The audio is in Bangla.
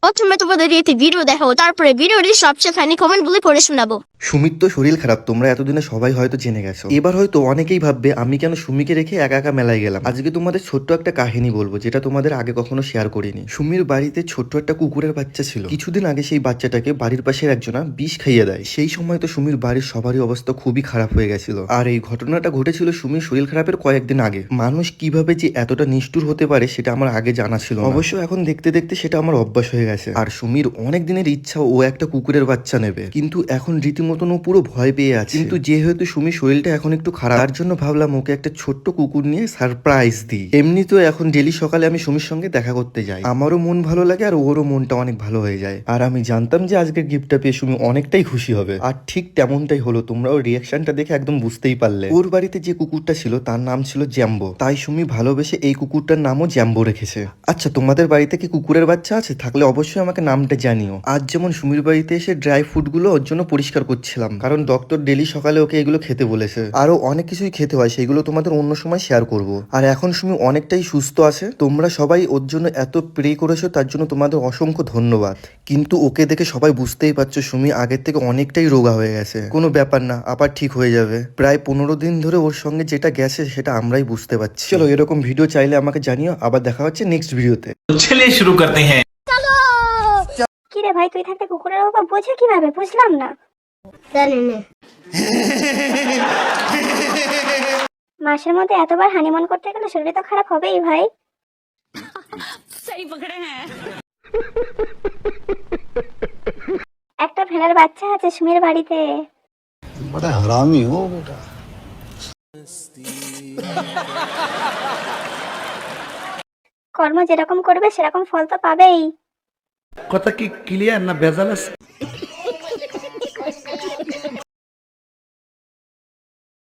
প্রথমে তোমাদের একটি ভিডিও দেখাবো, তারপরে ভিডিওটি সবচেয়ে ফানি কমেন্ট গুলি পড়ে শোনাবো। সুমির তো শরীর খারাপ, তোমরা এতদিনে সবাই হয়তো জেনে গেছো। এবার হয়তো অনেকেই ভাববে আমি কেন সুমিকে রেখে একা একা মেলায় গেলাম। আজকে তোমাদের ছোট্ট একটা কাহিনী বলবো, যেটা তোমাদের আগে কখনো শেয়ার করিনি। সুমির বাড়িতে ছোট্ট একটা কুকুরের বাচ্চা ছিল। কিছুদিন আগে সেই বাচ্চাটাকে বাড়ির পাশের একজনা বিষ খাইয়ে দেয়। সেই সময় তো সুমির বাড়ির সবারই অবস্থা খুবই খারাপ হয়ে গেছিল। আর এই ঘটনাটা ঘটেছিল সুমির শরীর খারাপের কয়েকদিন আগে। মানুষ কিভাবে যে এতটা নিষ্ঠুর হতে পারে সেটা আমার আগে জানা ছিল না। অবশ্য এখন দেখতে দেখতে সেটা আমার অভ্যাস হয়ে গেছে। আর সুমির অনেক দিনের ইচ্ছা ও একটা কুকুরের বাচ্চা নেবে, কিন্তু এখন রীতিমতন ও পুরো ভয় পেয়ে আছে। কিন্তু যেহেতু সুমির শরীরটা এখন একটু খারাপ, তার জন্য ভাবলাম ওকে একটা ছোট্ট কুকুর নিয়ে সারপ্রাইজ দিই। এমনিতেও এখন ডেলি সকালে আমি সুমির সঙ্গে দেখা করতে যাই, আমারও মন ভালো লাগে আর ওরও মনটা অনেক ভালো হয়ে যায়। আর আমি জানতাম যে আজকের গিফটটা পেয়ে সুমি অনেকটাই খুশি হবে, আর ঠিক তেমনটাই হলো। তোমরাও রিয়াকশনটা দেখে একদম বুঝতেই পারলে। ওর বাড়িতে যে কুকুরটা ছিল তার নাম ছিল জ্যাম্বো, তাই সুমি ভালোবেসে এই কুকুরটার নামও জ্যাম্বো রেখেছে। আচ্ছা, তোমাদের বাড়িতে কি কুকুরের বাচ্চা আছে? থাকলে অবশ্যই আমাকে নামটা জানিও। আজ যেমন সুমির বাড়িতে এসে ড্রাই ফ্রুট গুলো ওর জন্য পরিষ্কার করছিলাম, কারণ ডক্টর ডেলি সকালে ওকে এগুলো খেতে বলেছে। আরো অনেক কিছুই খেতে হয়, সেগুলো তোমাদের অন্য সময় শেয়ার করব। আর এখন সুমি অনেকটাই সুস্থ আছে। তোমরা সবাই ওর জন্য এত প্রে করেছো, তার জন্য তোমাদের অসংখ্য ধন্যবাদ। কিন্তু ওকে দেখে সবাই বুঝতেই পারছো সুমি আগের থেকে অনেকটাই রোগা হয়ে গেছে। কোনো ব্যাপার না, আবার ঠিক হয়ে যাবে। প্রায় 15 দিন ধরে ওর সঙ্গে যেটা গেছে সেটা আমরাই বুঝতে পারছি। চলো, এরকম ভিডিও চাইলে আমাকে জানিও। আবার দেখা হচ্ছে নেক্সট ভিডিওতে। चलिए शुरू करते हैं। কি রে ভাই, তুই থাকতে কুকুরের বাবা বোঝে কিভাবে? বুঝলাম না। জানি না। মাসের মধ্যে এতবার হানিমুন করতে গেলে শরীর তো খারাপ হবেই ভাই। একটা ভেড়ার বাচ্চা আছে সুমির বাড়িতে। बड़ा हरामी हो बेटा। কর্ম যেরকম করবে সেরকম ফল তো পাবেই। কথা কি ক্লিয়ার না ভেজাল আছে?